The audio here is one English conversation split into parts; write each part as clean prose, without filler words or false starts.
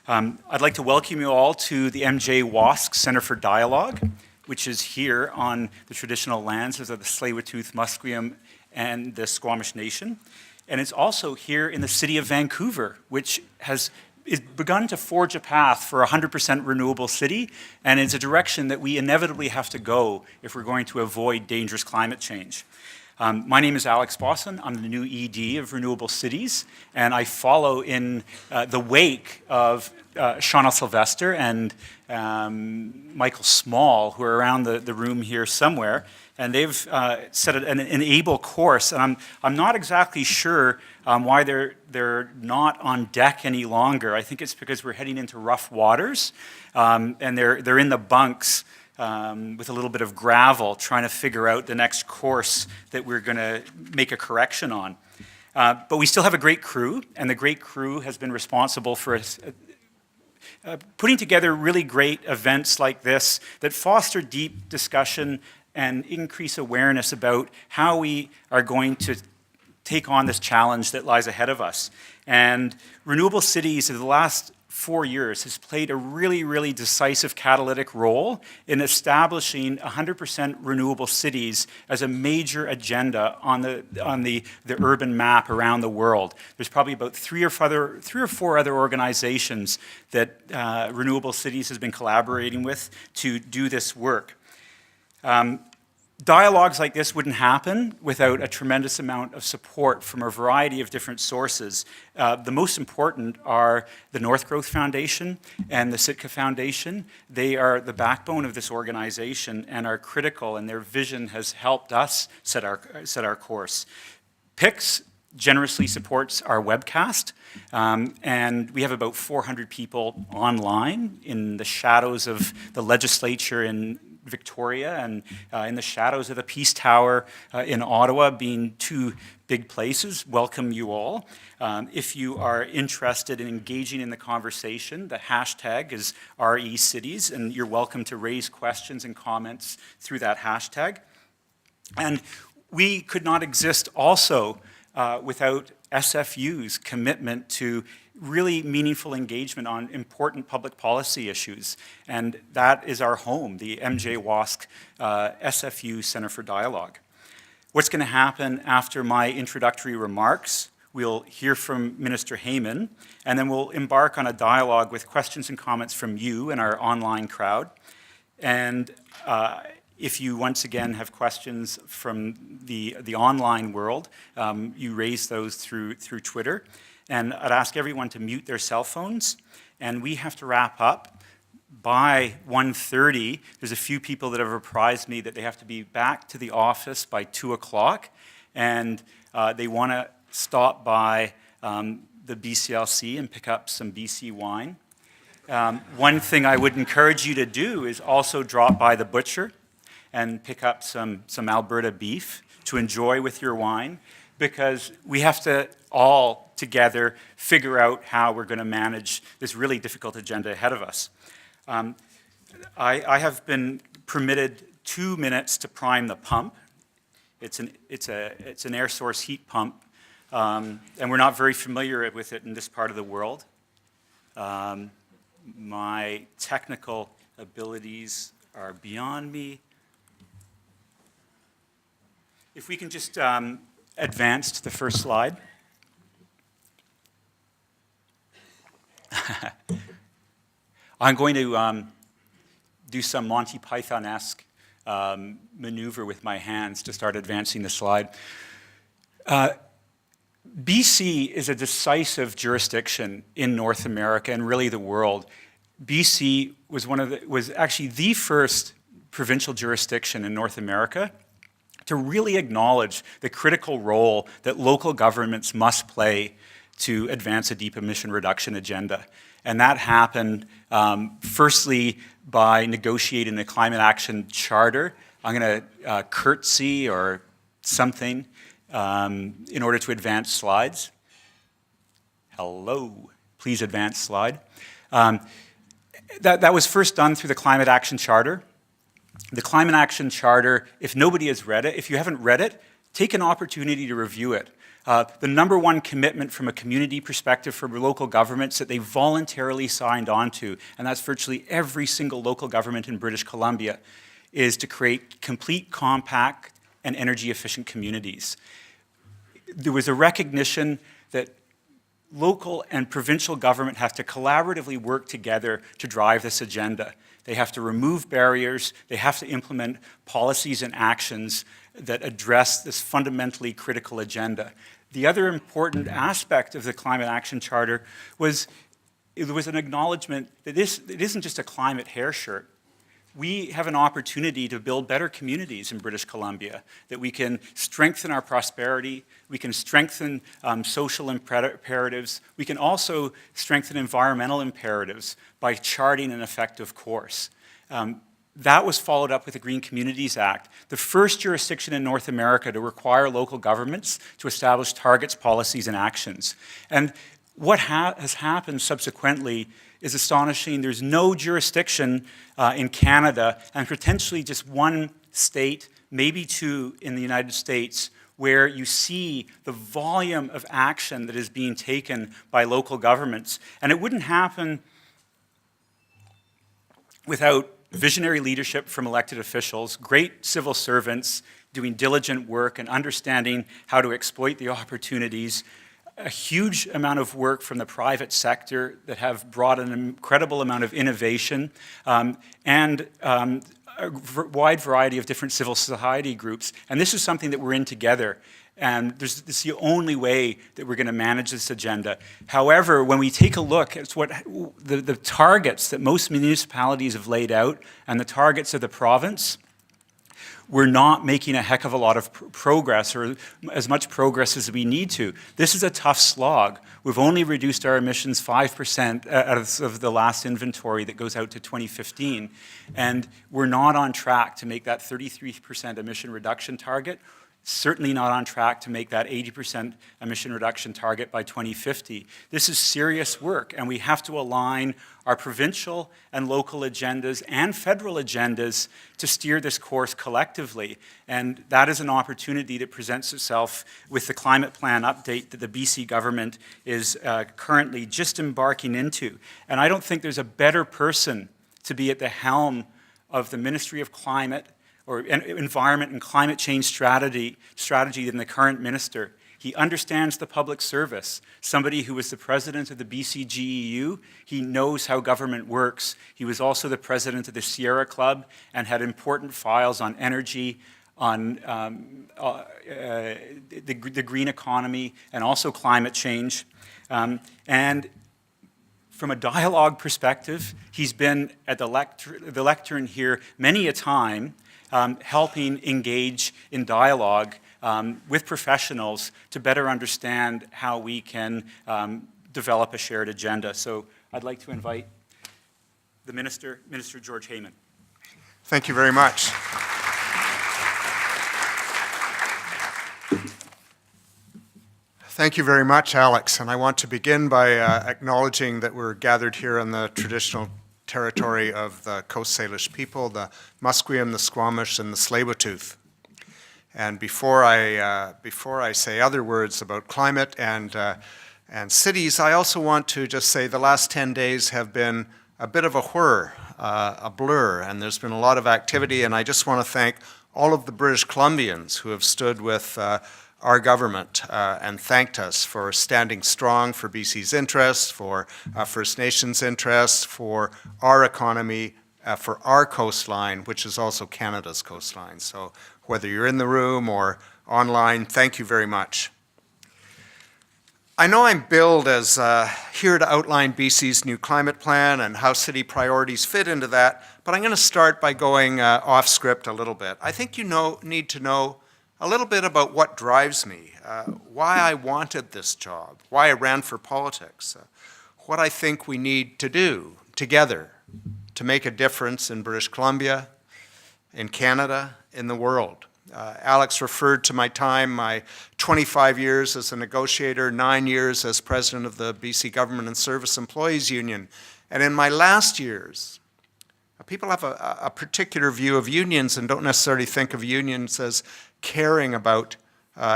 I'd like to welcome you all to the MJ Wask Center for Dialogue, which is here on the traditional lands of the Tsleil-Waututh, Musqueam, and the Squamish Nation. And it's also here in the city of Vancouver, which has begun to forge a path for a 100% renewable city, and it's a direction that we inevitably have to go if we're going to avoid dangerous climate change. My name is Alex Bosson. I'm the new ED of Renewable Cities, and I follow in the wake of Shauna Sylvester and Michael Small, who are around the room here somewhere, and they've set an able course. And I'm not exactly sure why they're not on deck any longer. I think it's because we're heading into rough waters, and they're in the bunks with a little bit of gravel, trying to figure out the next course that we're going to make a correction on. But we still have a great crew, and the great crew has been responsible for putting together really great events like this that foster deep discussion and increase awareness about how we are going to take on this challenge that lies ahead of us. And Renewable Cities in the last 4 years has played a really, really decisive catalytic role in establishing 100% renewable cities as a major agenda on the urban map around the world. There's probably about three or four other organizations that Renewable Cities has been collaborating with to do this work. Dialogues like this wouldn't happen without a tremendous amount of support from a variety of different sources. The most important are the North Growth Foundation and the Sitka Foundation. They are the backbone of this organization and are critical, and their vision has helped us set our course. PIX generously supports our webcast, and we have about 400 people online in the shadows of the legislature in Victoria and in the shadows of the Peace Tower in Ottawa, being two big places. Welcome you all. If you are interested in engaging in the conversation, the hashtag is RECities, and you're welcome to raise questions and comments through that hashtag. And we could not exist also without SFU's commitment to really meaningful engagement on important public policy issues. And that is our home, the MJ Wask SFU Center for Dialogue. What's going to happen after my introductory remarks? We'll hear from Minister Heyman, and then we'll embark on a dialogue with questions and comments from you and our online crowd. And if you once again have questions from the online world, you raise those through Twitter. And I'd ask everyone to mute their cell phones. And we have to wrap up by 1:30. There's a few people that have apprised me that they have to be back to the office by 2 o'clock. And they want to stop by the BCLC and pick up some BC wine. One thing I would encourage you to do is also drop by the butcher and pick up some Alberta beef to enjoy with your wine, because we have to all together figure out how we're going to manage this really difficult agenda ahead of us. I have been permitted 2 minutes to prime the pump. It's an air source heat pump, and we're not very familiar with it in this part of the world. My technical abilities are beyond me. If we can just advance to the first slide. I'm going to do some Monty Python-esque maneuver with my hands to start advancing the slide. BC is a decisive jurisdiction in North America and really the world. BC was actually the first provincial jurisdiction in North America to really acknowledge the critical role that local governments must play to advance a deep emission reduction agenda. And that happened firstly by negotiating the Climate Action Charter. I'm going to curtsy or something in order to advance slides. Hello, please advance slide. That was first done through the Climate Action Charter. The Climate Action Charter, if nobody has read it, if you haven't read it, take an opportunity to review it. The number one commitment from a community perspective for local governments that they voluntarily signed on to, and that's virtually every single local government in British Columbia, is to create complete, compact, and energy-efficient communities. There was a recognition that local and provincial government have to collaboratively work together to drive this agenda. They have to remove barriers, they have to implement policies and actions that address this fundamentally critical agenda. The other important aspect of the Climate Action Charter was there was an acknowledgement that it isn't just a climate hair shirt. We have an opportunity to build better communities in British Columbia, that we can strengthen our prosperity, we can strengthen social imperatives, we can also strengthen environmental imperatives by charting an effective course. That was followed up with the Green Communities Act, the first jurisdiction in North America to require local governments to establish targets, policies, and actions. And what has happened subsequently is astonishing. There's no jurisdiction in Canada, and potentially just one state, maybe two in the United States, where you see the volume of action that is being taken by local governments. And it wouldn't happen without visionary leadership from elected officials, great civil servants doing diligent work and understanding how to exploit the opportunities, a huge amount of work from the private sector that have brought an incredible amount of innovation, and a wide variety of different civil society groups. And this is something that we're in together. And this is the only way that we're going to manage this agenda. However, when we take a look at what the targets that most municipalities have laid out and the targets of the province, we're not making a heck of a lot of progress, or as much progress as we need to. This is a tough slog. We've only reduced our emissions 5% of the last inventory that goes out to 2015. And we're not on track to make that 33% emission reduction target. Certainly not on track to make that 80% emission reduction target by 2050. This is serious work, and we have to align our provincial and local agendas and federal agendas to steer this course collectively. And that is an opportunity that presents itself with the climate plan update that the BC government is currently just embarking into. And I don't think there's a better person to be at the helm of the Ministry of Climate or Environment and Climate Change strategy than the current minister. He understands the public service. Somebody who was the president of the BCGEU, he knows how government works. He was also the president of the Sierra Club and had important files on energy, on the green economy, and also climate change. And from a dialogue perspective, he's been at the lectern here many a time, helping engage in dialogue with professionals to better understand how we can develop a shared agenda. So I'd like to invite the Minister George Heyman. Thank you very much. Thank you very much, Alex. And I want to begin by acknowledging that we're gathered here on the traditional territory of the Coast Salish people, the Musqueam, the Squamish, and the Tsleil-Waututh. And before I say other words about climate and cities, I also want to just say the last 10 days have been a bit of a whir, a blur, and there's been a lot of activity, and I just want to thank all of the British Columbians who have stood with our government and thanked us for standing strong for BC's interests, for First Nations interests, for our economy, for our coastline, which is also Canada's coastline. So whether you're in the room or online, thank you very much. I know I'm billed as here to outline BC's new climate plan and how city priorities fit into that, but I'm going to start by going off script a little bit. I think you need to know a little bit about what drives me, why I wanted this job, why I ran for politics, what I think we need to do together to make a difference in British Columbia, in Canada, in the world. Alex referred to my time, my 25 years as a negotiator, 9 years as president of the BC Government and Service Employees Union. And in my last years, people have a particular view of unions and don't necessarily think of unions as caring about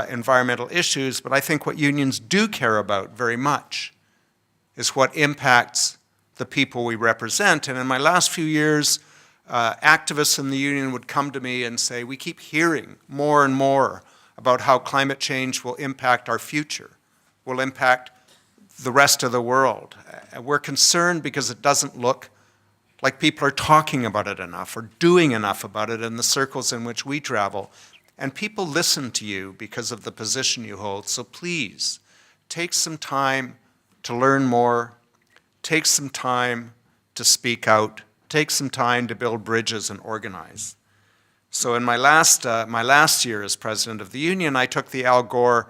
environmental issues, but I think what unions do care about very much is what impacts the people we represent. And in my last few years, activists in the union would come to me and say, we keep hearing more and more about how climate change will impact our future, will impact the rest of the world. And we're concerned because it doesn't look like people are talking about it enough or doing enough about it in the circles in which we travel. And people listen to you because of the position you hold. So please, take some time to learn more, take some time to speak out, take some time to build bridges and organize. So in my last year as president of the union, I took the Al Gore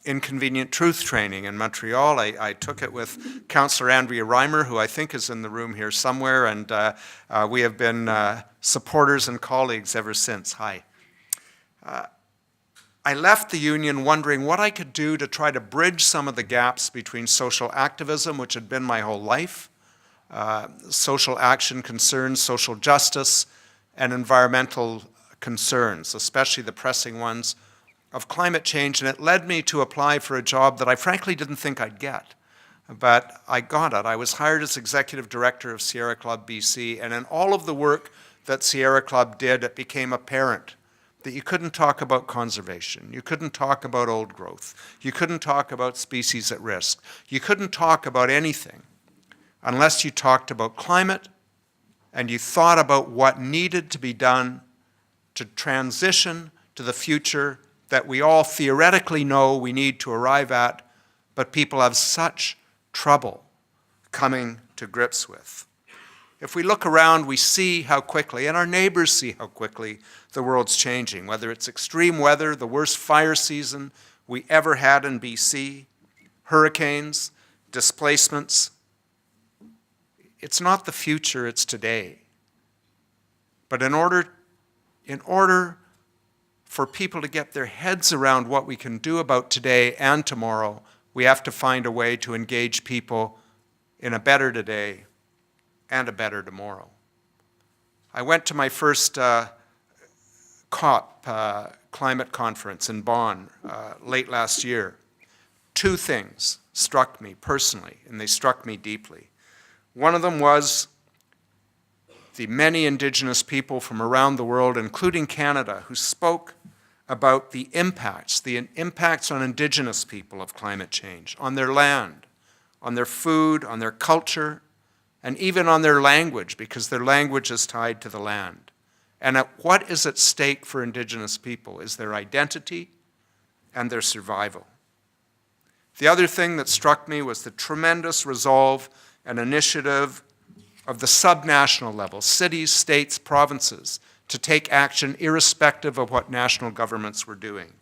Inconvenient Truth training in Montreal. I took it with Councillor Andrea Reimer, who I think is in the room here somewhere, and we have been supporters and colleagues ever since. Hi. I left the union wondering what I could do to try to bridge some of the gaps between social activism, which had been my whole life, social action concerns, social justice, and environmental concerns, especially the pressing ones of climate change. And it led me to apply for a job that I frankly didn't think I'd get. But I got it. I was hired as executive director of Sierra Club BC, and in all of the work that Sierra Club did, it became apparent that you couldn't talk about conservation, you couldn't talk about old growth, you couldn't talk about species at risk, you couldn't talk about anything unless you talked about climate and you thought about what needed to be done to transition to the future that we all theoretically know we need to arrive at, but people have such trouble coming to grips with. If we look around, we see how quickly, and our neighbors see how quickly, the world's changing, whether it's extreme weather, the worst fire season we ever had in BC, hurricanes, displacements. It's not the future, it's today. But in order for people to get their heads around what we can do about today and tomorrow, we have to find a way to engage people in a better today and a better tomorrow. I went to my first COP climate conference in Bonn late last year. Two things struck me personally, and they struck me deeply. One of them was the many Indigenous people from around the world, including Canada, who spoke about the impacts on Indigenous people of climate change, on their land, on their food, on their culture, and even on their language, because their language is tied to the land. And what is at stake for Indigenous people is their identity and their survival. The other thing that struck me was the tremendous resolve and initiative of the subnational level, cities, states, provinces, to take action irrespective of what national governments were doing.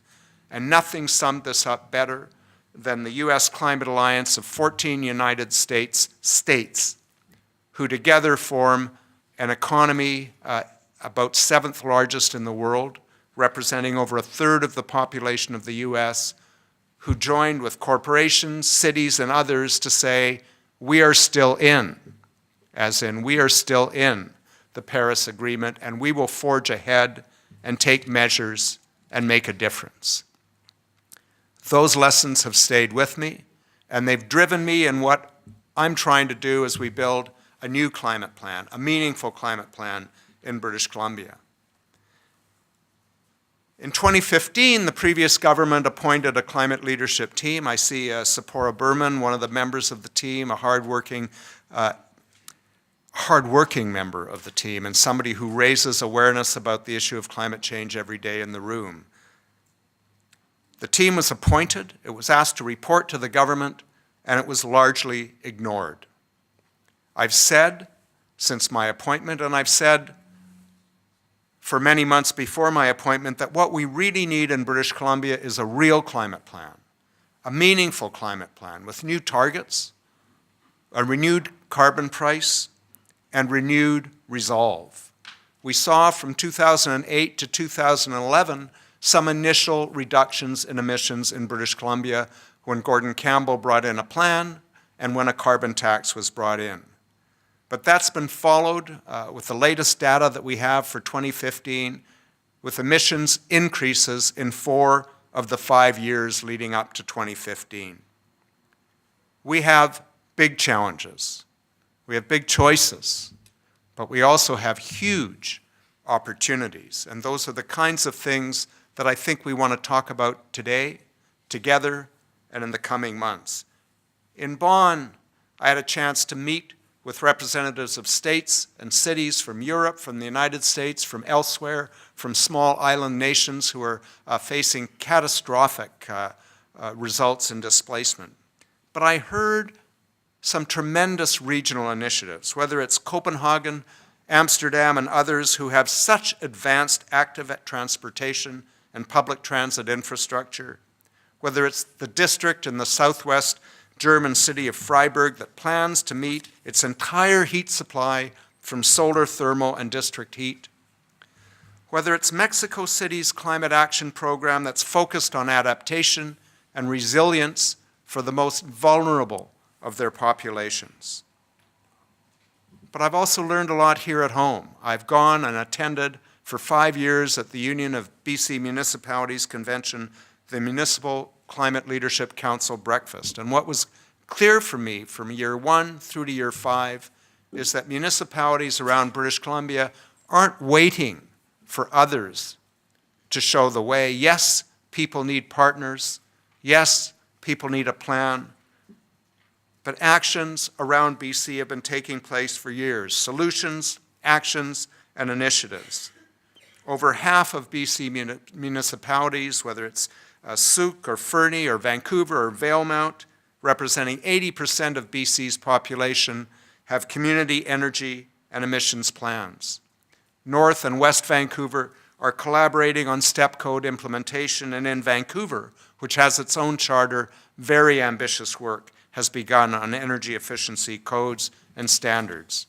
And nothing summed this up better than the U.S. Climate Alliance of 14 United States who together form an economy about 7th largest in the world, representing over 1/3 of the population of the U.S., who joined with corporations, cities, and others to say, we are still in, as in we are still in the Paris Agreement, and we will forge ahead and take measures and make a difference. Those lessons have stayed with me, and they've driven me in what I'm trying to do as we build a new climate plan, a meaningful climate plan in British Columbia. In 2015, the previous government appointed a climate leadership team. I see Sephora Berman, one of the members of the team, a hardworking member of the team, and somebody who raises awareness about the issue of climate change every day in the room. The team was appointed, it was asked to report to the government, and it was largely ignored. I've said since my appointment, and I've said for many months before my appointment, that what we really need in British Columbia is a real climate plan, a meaningful climate plan with new targets, a renewed carbon price, and renewed resolve. We saw from 2008 to 2011 some initial reductions in emissions in British Columbia when Gordon Campbell brought in a plan and when a carbon tax was brought in. But that's been followed with the latest data that we have for 2015 with emissions increases in 4 of the 5 years leading up to 2015. We have big challenges. We have big choices, but we also have huge opportunities. And those are the kinds of things that I think we want to talk about today, together, and in the coming months. In Bonn, I had a chance to meet with representatives of states and cities from Europe, from the United States, from elsewhere, from small island nations who are facing catastrophic results in displacement. But I heard some tremendous regional initiatives, whether it's Copenhagen, Amsterdam, and others who have such advanced active transportation and public transit infrastructure, whether it's the district in the southwest German city of Freiburg that plans to meet its entire heat supply from solar, thermal, and district heat, whether it's Mexico City's climate action program that's focused on adaptation and resilience for the most vulnerable of their populations. But I've also learned a lot here at home. I've gone and attended for 5 years at the Union of BC Municipalities Convention, the Municipal Climate Leadership Council breakfast. And what was clear for me from year 1 through to year 5 is that municipalities around British Columbia aren't waiting for others to show the way. Yes, people need partners. Yes, people need a plan. But actions around BC have been taking place for years. Solutions, actions, and initiatives. Over half of BC municipalities, whether it's Souk or Fernie or Vancouver or Valemount, representing 80% of BC's population, have community energy and emissions plans. North and West Vancouver are collaborating on step code implementation, and in Vancouver, which has its own charter, very ambitious work has begun on energy efficiency codes and standards.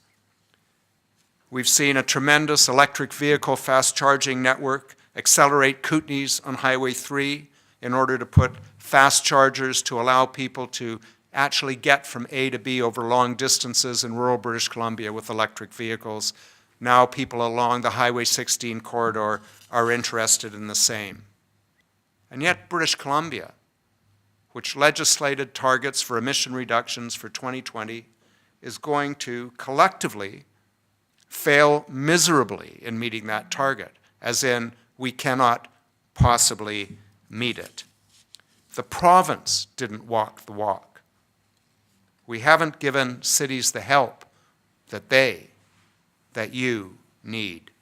We've seen a tremendous electric vehicle fast charging network accelerate Kootenays on Highway 3 in order to put fast chargers to allow people to actually get from A to B over long distances in rural British Columbia with electric vehicles. Now people along the Highway 16 corridor are interested in the same. And yet British Columbia, which legislated targets for emission reductions for 2020, is going to collectively fail miserably in meeting that target, as in we cannot possibly meet it. The province didn't walk the walk. We haven't given cities the help that you need.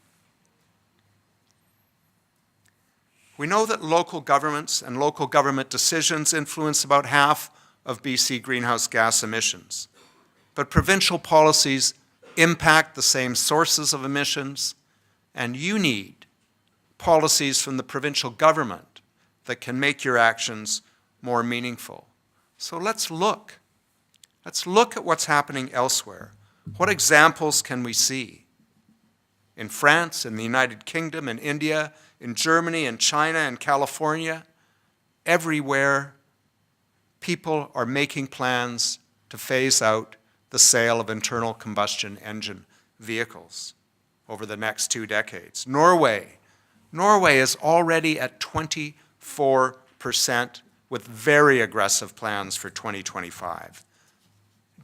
We know that local governments and local government decisions influence about half of BC greenhouse gas emissions. But provincial policies impact the same sources of emissions, and you need policies from the provincial government that can make your actions more meaningful. So let's look. Let's look at what's happening elsewhere. What examples can we see? In France, in the United Kingdom, in India, in Germany, in China, in California, everywhere people are making plans to phase out the sale of internal combustion engine vehicles over the next 2 decades. Norway is already at 24% with very aggressive plans for 2025.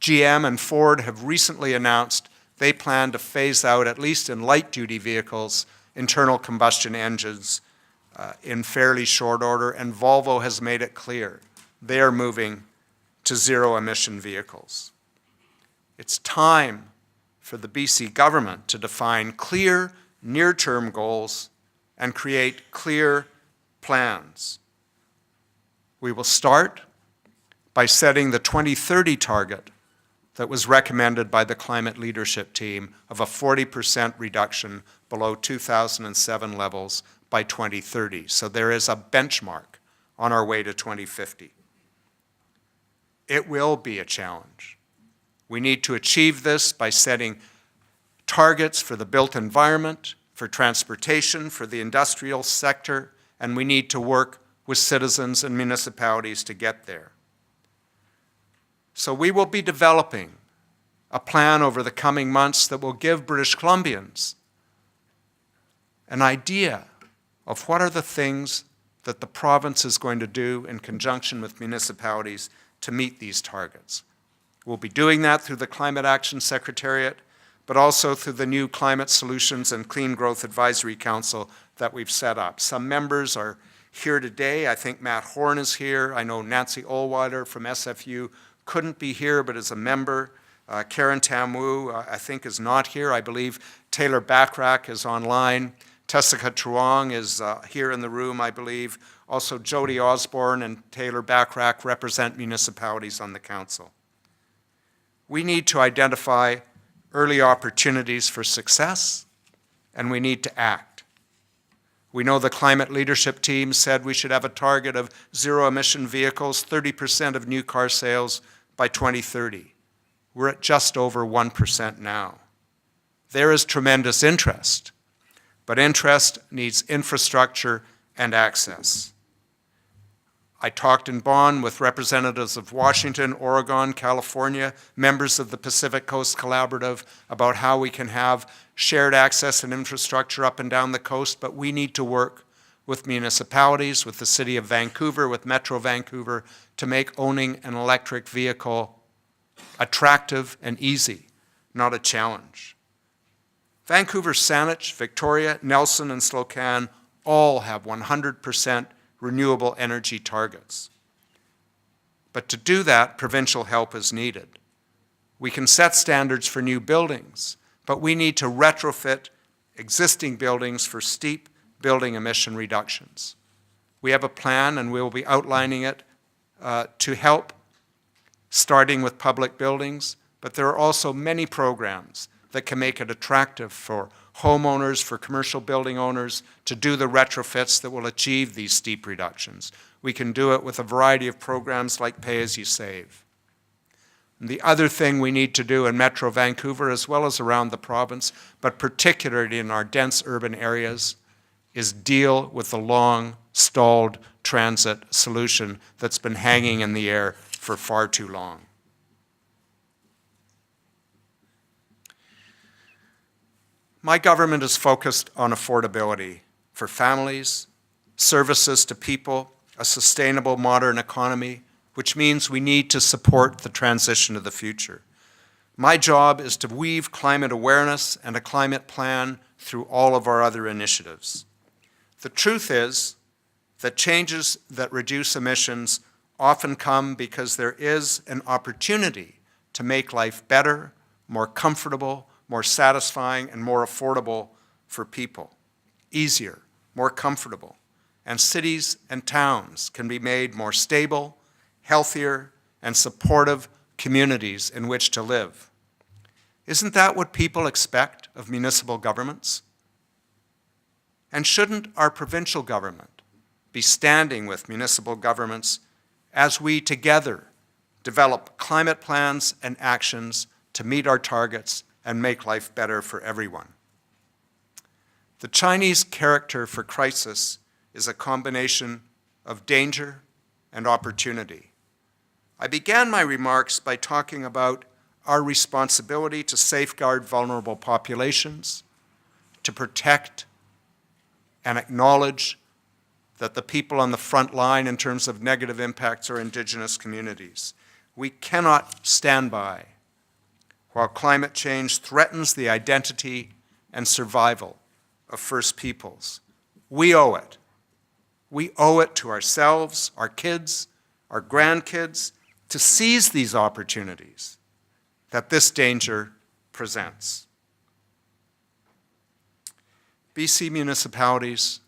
GM and Ford have recently announced they plan to phase out, at least in light-duty vehicles, internal combustion engines in fairly short order, and Volvo has made it clear they are moving to zero-emission vehicles. It's time for the BC government to define clear, near-term goals and create clear plans. We will start by setting the 2030 target that was recommended by the climate leadership team of a 40% reduction below 2007 levels by 2030. So there is a benchmark on our way to 2050. It will be a challenge. We need to achieve this by setting targets for the built environment, for transportation, for the industrial sector, and we need to work with citizens and municipalities to get there. So we will be developing a plan over the coming months that will give British Columbians an idea of what are the things that the province is going to do in conjunction with municipalities to meet these targets. We'll be doing that through the Climate Action Secretariat, but also through the new Climate Solutions and Clean Growth Advisory Council that we've set up. Some members are here today. I think Matt Horn is here. I know Nancy Olwider from SFU couldn't be here, but is a member. Karen Tamwu, I think, is not here. I believe Taylor Backrack is online. Tessica Truong is here in the room, I believe. Also, Jody Osborne and Taylor Backrack represent municipalities on the council. We need to identify early opportunities for success, and we need to act. We know the climate leadership team said we should have a target of zero-emission vehicles, 30% of new car sales by 2030. We're at just over 1% now. There is tremendous interest, but interest needs infrastructure and access. I talked in Bonn with representatives of Washington, Oregon, California, members of the Pacific Coast Collaborative about how we can have shared access and infrastructure up and down the coast, but we need to work with municipalities, with the City of Vancouver, with Metro Vancouver, to make owning an electric vehicle attractive and easy, not a challenge. Vancouver, Saanich, Victoria, Nelson, and Slocan all have 100% renewable energy targets. But to do that, provincial help is needed. We can set standards for new buildings, but we need to retrofit existing buildings for steep building emission reductions. We have a plan, and we'll be outlining it to help, starting with public buildings, but there are also many programs that can make it attractive for homeowners, for commercial building owners to do the retrofits that will achieve these steep reductions. We can do it with a variety of programs like Pay As You Save. And the other thing we need to do in Metro Vancouver, as well as around the province, but particularly in our dense urban areas, is deal with the long stalled transit solution that's been hanging in the air for far too long. My government is focused on affordability for families, services to people, a sustainable modern economy, which means we need to support the transition to the future. My job is to weave climate awareness and a climate plan through all of our other initiatives. The truth is that changes that reduce emissions often come because there is an opportunity to make life better, more comfortable, more satisfying, and more affordable for people. Easier, more comfortable. And cities and towns can be made more stable, healthier, and supportive communities in which to live. Isn't that what people expect of municipal governments? And shouldn't our provincial government be standing with municipal governments as we together develop climate plans and actions to meet our targets and make life better for everyone? The Chinese character for crisis is a combination of danger and opportunity. I began my remarks by talking about our responsibility to safeguard vulnerable populations, to protect and acknowledge that the people on the front line in terms of negative impacts are Indigenous communities. We cannot stand by while climate change threatens the identity and survival of First Peoples. We owe it. We owe it to ourselves, our kids, our grandkids, to seize these opportunities that this danger presents. BC municipalities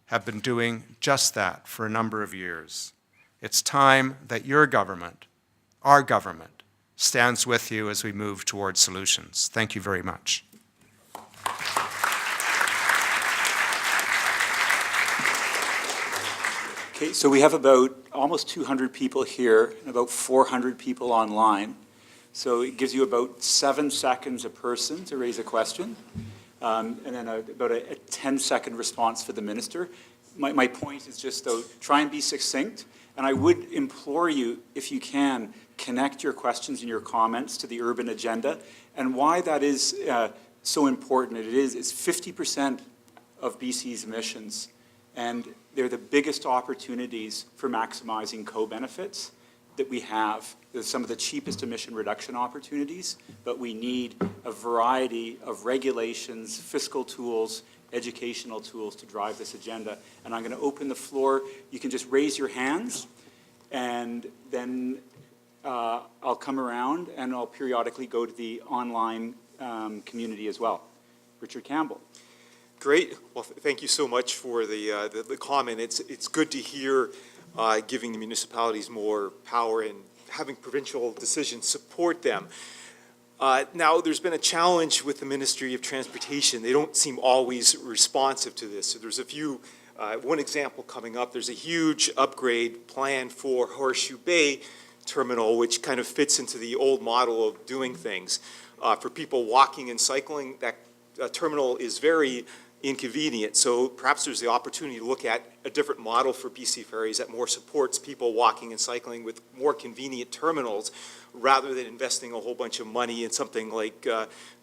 have been doing just that for a number of years. It's time that your government, our government, stands with you as we move towards solutions. Thank you very much. Okay, so we have about almost 200 people here and about 400 people online. So it gives you about 7 seconds a person to raise a question, and then about a 10-second response for the minister. My point is just, though, try and be succinct, and I would implore you, if you can, connect your questions and your comments to the urban agenda, and why that is so important. It's 50% of BC's emissions, and they're the biggest opportunities for maximizing co-benefits that we have. They're some of the cheapest emission reduction opportunities, but we need a variety of regulations, fiscal tools, educational tools to drive this agenda. And I'm going to open the floor. You can just raise your hands, and then I'll come around and I'll periodically go to the online community as well. Richard Campbell. Great. Well, thank you so much for the comment. It's good to hear giving the municipalities more power and having provincial decisions support them. Now, there's been a challenge with the Ministry of Transportation. They don't seem always responsive to this. So there's a few, one example coming up, there's a huge upgrade plan for Horseshoe Bay Terminal, which kind of fits into the old model of doing things. For people walking and cycling, that terminal is very inconvenient. So perhaps there's the opportunity to look at a different model for BC Ferries that more supports people walking and cycling with more convenient terminals rather than investing a whole bunch of money in something like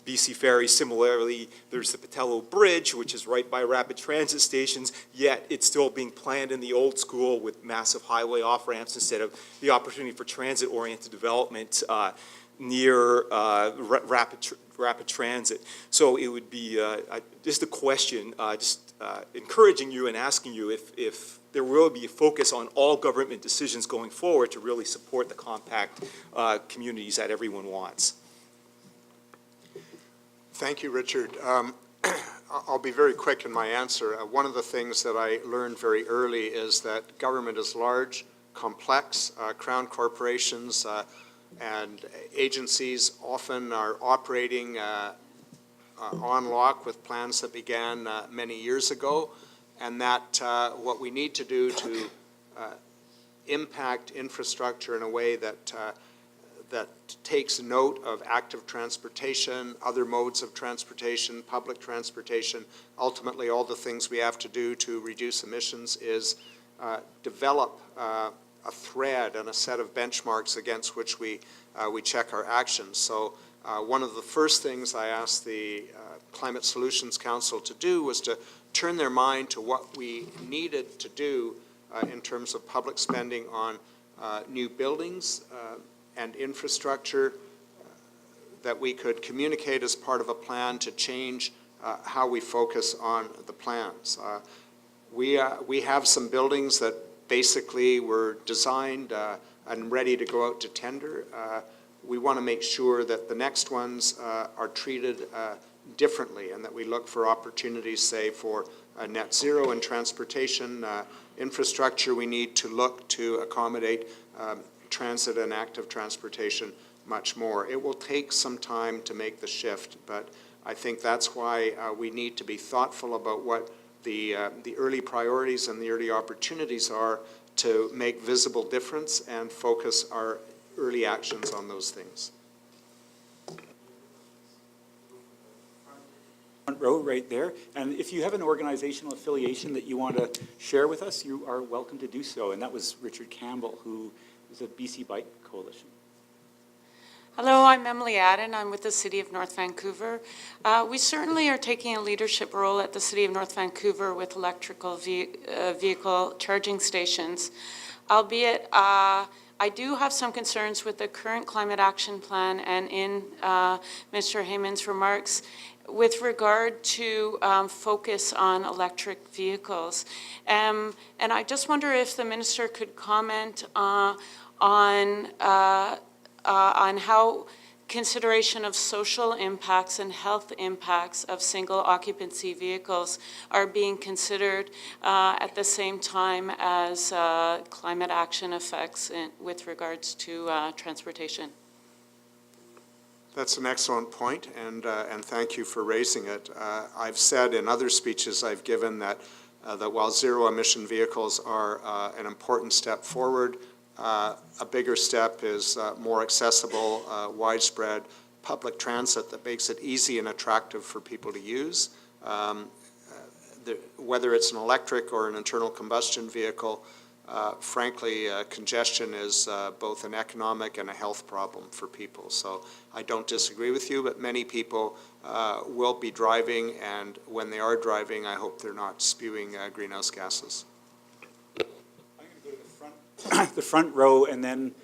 BC Ferries. Similarly, there's the Patello Bridge, which is right by rapid transit stations, yet it's still being planned in the old school with massive highway off-ramps instead of the opportunity for transit-oriented development near rapid transit. So it would be just a question, encouraging you and asking you if there will be a focus on all government decisions going forward to really support the compact communities that everyone wants. Thank you, Richard. I'll be very quick in my answer. One of the things that I learned very early is that government is large, complex. Crown corporations and agencies often are operating on lock with plans that began many years ago, and that what we need to do to impact infrastructure in a way that that takes note of active transportation, other modes of transportation, public transportation, ultimately all the things we have to do to reduce emissions is develop a thread and a set of benchmarks against which we check our actions. So one of the first things I asked the Climate Solutions Council to do was to turn their mind to what we needed to do in terms of public spending on new buildings and infrastructure that we could communicate as part of a plan to change how we focus on the plans. We have some buildings that basically were designed and ready to go out to tender. We want to make sure that the next ones are treated differently and that we look for opportunities, say, for net zero in transportation infrastructure. We need to look to accommodate transit and active transportation much more. It will take some time to make the shift, but I think that's why we need to be thoughtful about what the early priorities and the early opportunities are to make visible difference and focus our early actions on those things. Front row right there. And if you have an organizational affiliation that you want to share with us, you are welcome to do so. And that was Richard Campbell, who is a BC Bike Coalition. Hello, I'm Emily Adden. I'm with the City of North Vancouver. We certainly are taking a leadership role at the City of North Vancouver with electrical vehicle charging stations, albeit I do have some concerns with the current climate action plan and in Minister Heyman's remarks with regard to focus on electric vehicles. And I just wonder if the Minister could comment on how consideration of social impacts and health impacts of single occupancy vehicles are being considered at the same time as climate action effects with regards to transportation. That's an excellent point, and thank you for raising it. I've said in other speeches I've given that while zero-emission vehicles are an important step forward, a bigger step is more accessible, widespread public transit that makes it easy and attractive for people to use. Whether it's an electric or an internal combustion vehicle, frankly, congestion is both an economic and a health problem for people. So I don't disagree with you, but many people will be driving, and when they are driving, I hope they're not spewing greenhouse gases. the front row, and then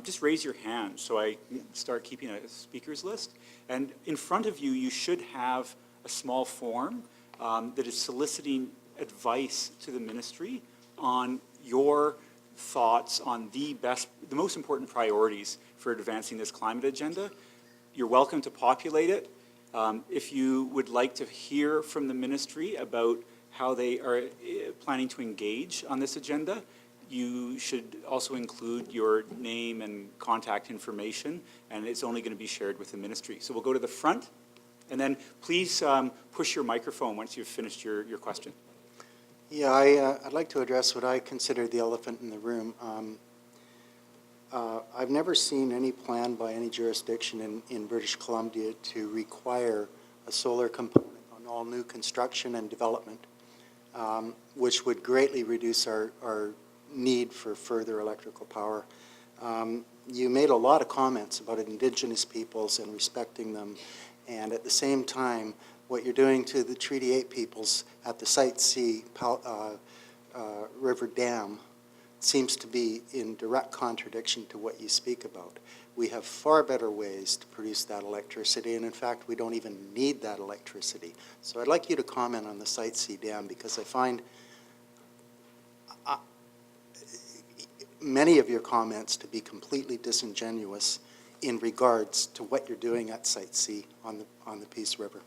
just raise your hand so I start keeping a speakers list. And in front of you, you should have a small form that is soliciting advice to the ministry on your thoughts on the most important priorities for advancing this climate agenda. You're welcome to populate it. If you would like to hear from the ministry about how they are planning to engage on this agenda, you should also include your name and contact information, and it's only going to be shared with the ministry. So we'll go to the front, and then please push your microphone once you've finished your question. Yeah, I'd like to address what I consider the elephant in the room. I've never seen any plan by any jurisdiction in British Columbia to require a solar component on all new construction and development, which would greatly reduce our need for further electrical power. You made a lot of comments about Indigenous peoples and respecting them, and at the same time, what you're doing to the Treaty 8 peoples at the Site C River Dam seems to be in direct contradiction to what you speak about. We have far better ways to produce that electricity, and in fact, we don't even need that electricity. So I'd like you to comment on the Site C Dam, because I find many of your comments to be completely disingenuous in regards to what you're doing at Site C on the Peace River.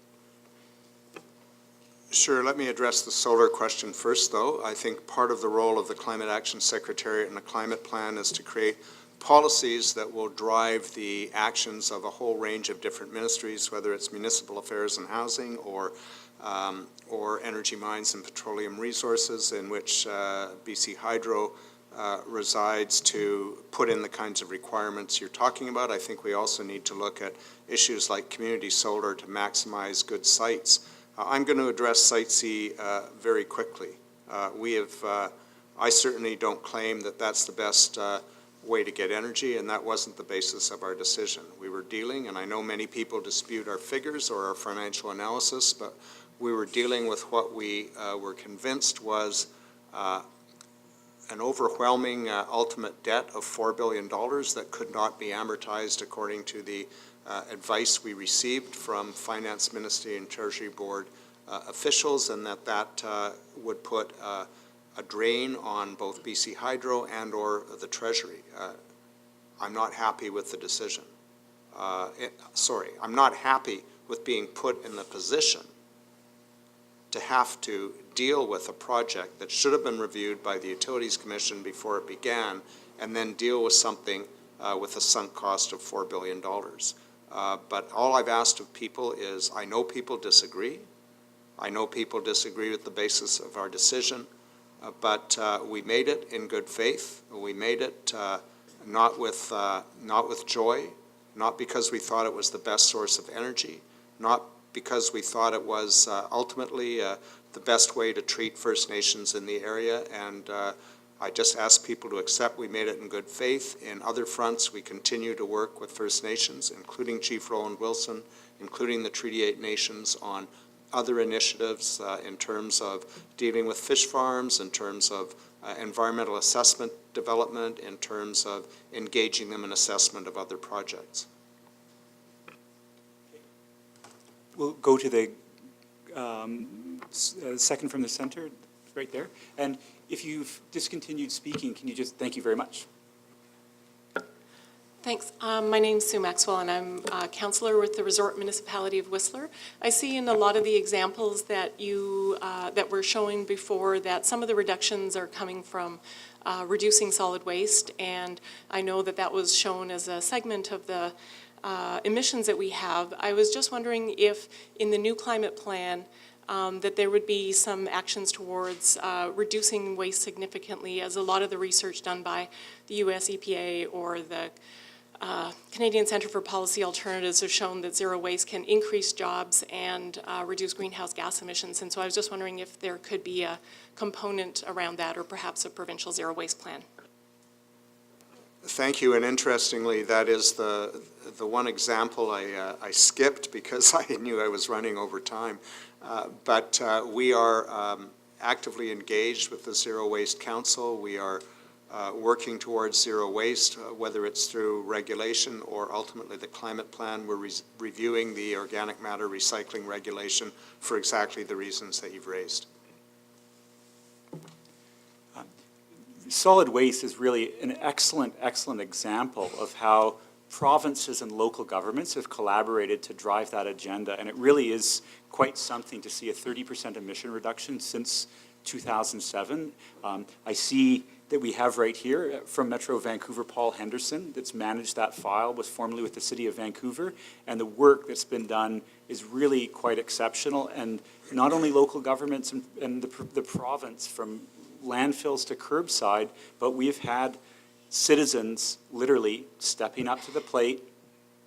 Sure, let me address the solar question first, though. I think part of the role of the Climate Action Secretariat and the climate plan is to create policies that will drive the actions of a whole range of different ministries, whether it's municipal affairs and housing or energy mines and petroleum resources, in which BC Hydro resides, to put in the kinds of requirements you're talking about. I think we also need to look at issues like community solar to maximize good sites. I'm going to address Site C very quickly. I certainly don't claim that that's the best way to get energy, and that wasn't the basis of our decision. We were dealing, and I know many people dispute our figures or our financial analysis, but we were dealing with what we were convinced was an overwhelming ultimate debt of $4 billion that could not be amortized according to the advice we received from Finance Ministry and Treasury Board officials, and that would put a drain on both BC Hydro and or the Treasury. I'm not happy with the decision. I'm not happy with being put in the position to have to deal with a project that should have been reviewed by the Utilities Commission before it began, and then deal with something with a sunk cost of $4 billion. But all I've asked of people is, I know people disagree. I know people disagree with the basis of our decision, but we made it in good faith. We made it not with joy, not because we thought it was the best source of energy, not because we thought it was ultimately the best way to treat First Nations in the area, and I just ask people to accept we made it in good faith. In other fronts, we continue to work with First Nations, including Chief Roland Wilson, including the Treaty 8 nations, on other initiatives in terms of dealing with fish farms, in terms of environmental assessment development, in terms of engaging them in assessment of other projects. We'll go to the second from the center, right there. And if you've discontinued speaking, can you just, thank you very much. Thanks. My name's Sue Maxwell, and I'm a councillor with the Resort Municipality of Whistler. I see in a lot of the examples that you that were showing before that some of the reductions are coming from reducing solid waste, and I know that that was shown as a segment of the emissions that we have. I was just wondering if in the new climate plan that there would be some actions towards reducing waste significantly, as a lot of the research done by the US EPA or the Canadian Centre for Policy Alternatives have shown that zero waste can increase jobs and reduce greenhouse gas emissions. And so I was just wondering if there could be a component around that, or perhaps a provincial zero waste plan. Thank you, and interestingly, that is the one example I skipped because I knew I was running over time. But we are actively engaged with the Zero Waste Council. We are working towards zero waste, whether it's through regulation or ultimately the climate plan. We're reviewing the organic matter recycling regulation for exactly the reasons that you've raised. Solid waste is really an excellent, excellent example of how provinces and local governments have collaborated to drive that agenda. And it really is quite something to see a 30% emission reduction since 2007. I see that we have right here from Metro Vancouver, Paul Henderson, that's managed that file, was formerly with the City of Vancouver, and the work that's been done is really quite exceptional. And not only local governments and the province, from landfills to curbside, but we've had citizens literally stepping up to the plate,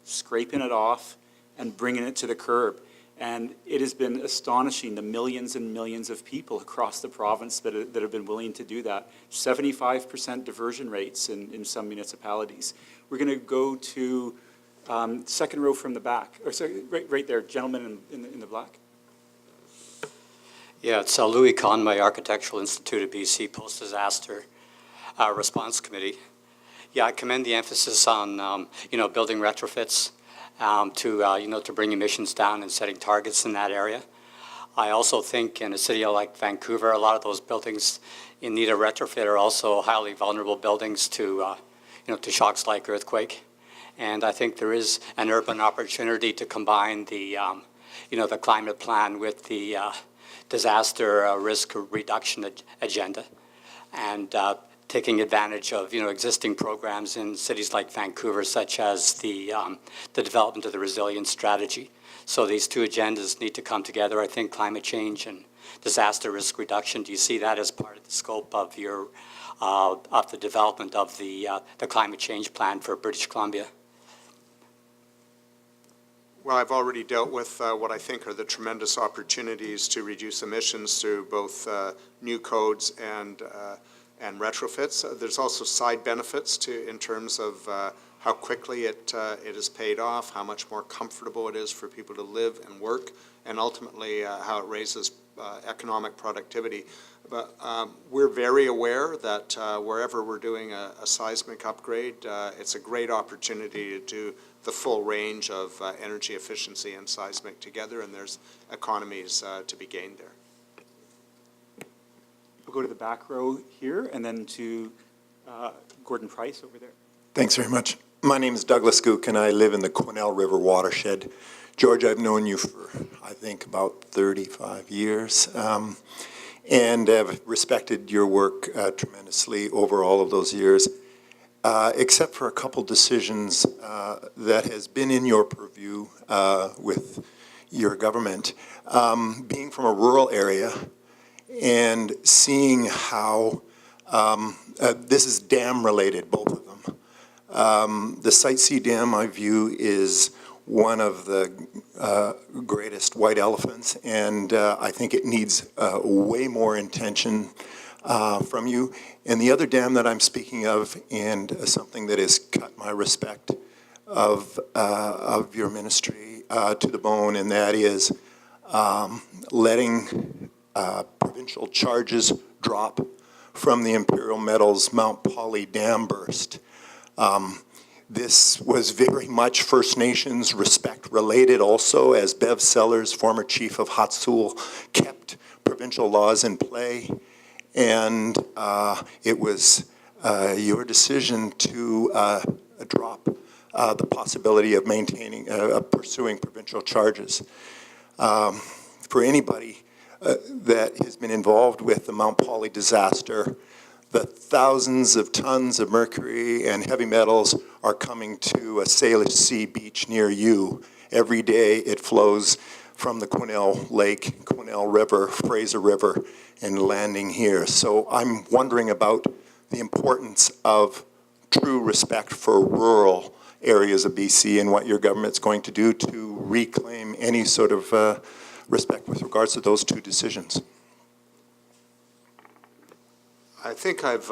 scraping it off, and bringing it to the curb. And it has been astonishing, the millions and millions of people across the province that have been willing to do that. 75% diversion rates in some municipalities. We're going to go to second row from the back. Or sorry, right there, gentleman in the black. Yeah, it's Louis Conway, Architectural Institute of BC, Post-Disaster Response Committee. Yeah, I commend the emphasis on, building retrofits to bring emissions down and setting targets in that area. I also think in a city like Vancouver, a lot of those buildings in need of retrofit are also highly vulnerable buildings to shocks like earthquake. And I think there is an urban opportunity to combine the climate plan with the disaster risk reduction agenda, and taking advantage of existing programs in cities like Vancouver, such as the development of the resilience strategy. So these two agendas need to come together. I think climate change and disaster risk reduction. Do you see that as part of the scope of your of the development of the climate change plan for British Columbia? Well, I've already dealt with what I think are the tremendous opportunities to reduce emissions through both new codes and retrofits. There's also side benefits in terms of how quickly it is paid off, how much more comfortable it is for people to live and work, and ultimately how it raises economic productivity. But we're very aware that wherever we're doing a seismic upgrade, it's a great opportunity to do the full range of energy efficiency and seismic together, and there's economies to be gained there. We'll go to the back row here, and then to Gordon Price over there. Thanks very much. My name is Douglas Gook, and I live in the Quesnel River watershed. George, I've known you for, I think, about 35 years, and have respected your work tremendously over all of those years. Except for a couple decisions that has been in your purview with your government. Being from a rural area and seeing how, this is dam related, both of them. The Site C Dam, I view, is one of the greatest white elephants, and I think it needs way more attention from you. And the other dam that I'm speaking of, and something that has cut my respect of your ministry to the bone, and that is letting provincial charges drop from the Imperial Metals Mount Polley dam burst. This was very much First Nations respect related also, as Bev Sellers, former chief of Hatsul, kept provincial laws in play. And it was your decision to drop the possibility of maintaining, pursuing provincial charges. For anybody that has been involved with the Mount Polley disaster, the thousands of tons of mercury and heavy metals are coming to a Salish Sea beach near you. Every day it flows from the Quesnel Lake, Quesnel River, Fraser River, and landing here. So I'm wondering about the importance of true respect for rural areas of BC and what your government's going to do to reclaim any sort of respect with regards to those two decisions. I think I've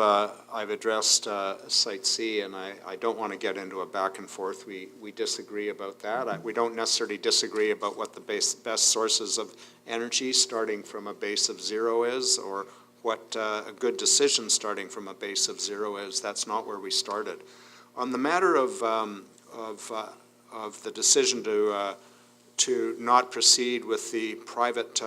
addressed Site C, and I don't want to get into a back and forth. We disagree about that. We don't necessarily disagree about what the best sources of energy starting from a base of zero is, or what a good decision starting from a base of zero is. That's not where we started. On the matter of the decision to not proceed with the private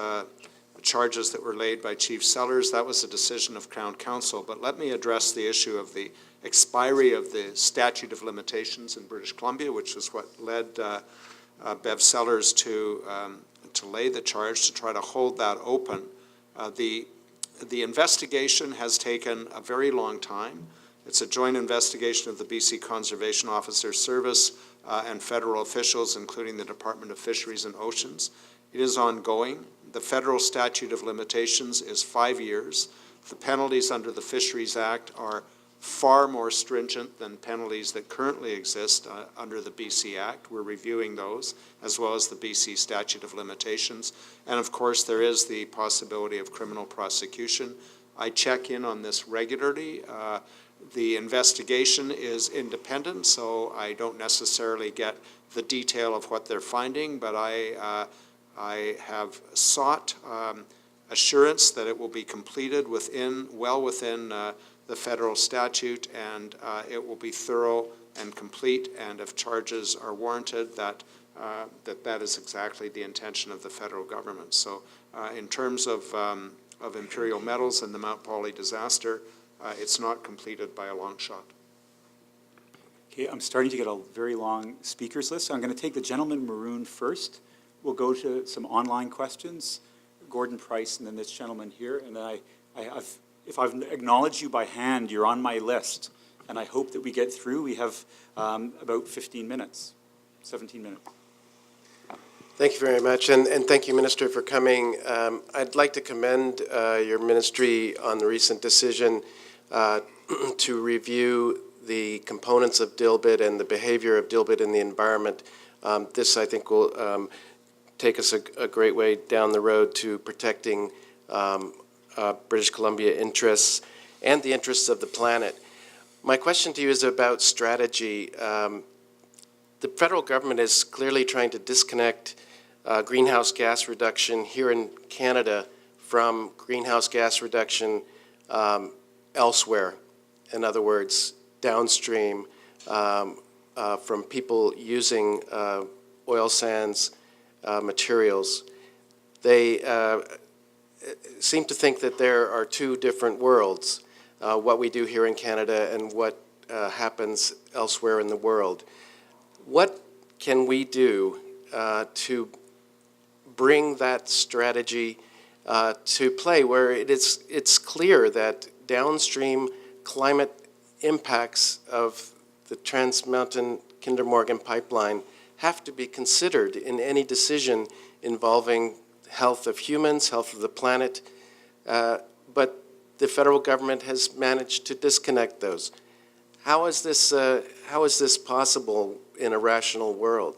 charges that were laid by Chief Sellers, that was a decision of Crown Counsel. But let me address the issue of the expiry of the statute of limitations in British Columbia, which is what led Bev Sellers to lay the charge, to try to hold that open. The investigation has taken a very long time. It's a joint investigation of the BC Conservation Officer Service and federal officials, including the Department of Fisheries and Oceans. It is ongoing. The federal statute of limitations is 5 years. The penalties under the Fisheries Act are far more stringent than penalties that currently exist under the BC Act. We're reviewing those, as well as the BC statute of limitations. And of course, there is the possibility of criminal prosecution. I check in on this regularly. The investigation is independent, so I don't necessarily get the detail of what they're finding, but I have sought assurance that it will be completed well within the federal statute, and it will be thorough and complete, and if charges are warranted, that is exactly the intention of the federal government. So in terms of Imperial Metals and the Mount Polley disaster, it's not completed by a long shot. Okay, I'm starting to get a very long speakers list. So I'm going to take the gentleman maroon first. We'll go to some online questions, Gordon Price, and then this gentleman here. And then if I've acknowledged you by hand, you're on my list. And I hope that we get through. We have about 15 minutes, 17 minutes. Thank you very much, and thank you, Minister, for coming. I'd like to commend your ministry on the recent decision to review the components of dilbit and the behavior of dilbit in the environment. This, I think, will take us a great way down the road to protecting British Columbia interests and the interests of the planet. My question to you is about strategy. The federal government is clearly trying to disconnect greenhouse gas reduction here in Canada from greenhouse gas reduction elsewhere. In other words, downstream from people using oil sands materials. They seem to think that there are two different worlds, what we do here in Canada and what happens elsewhere in the world. What can we do to bring that strategy to play where it's clear that downstream climate impacts of the Trans Mountain Kinder Morgan pipeline have to be considered in any decision involving health of humans, health of the planet, but the federal government has managed to disconnect those. How is this possible in a rational world?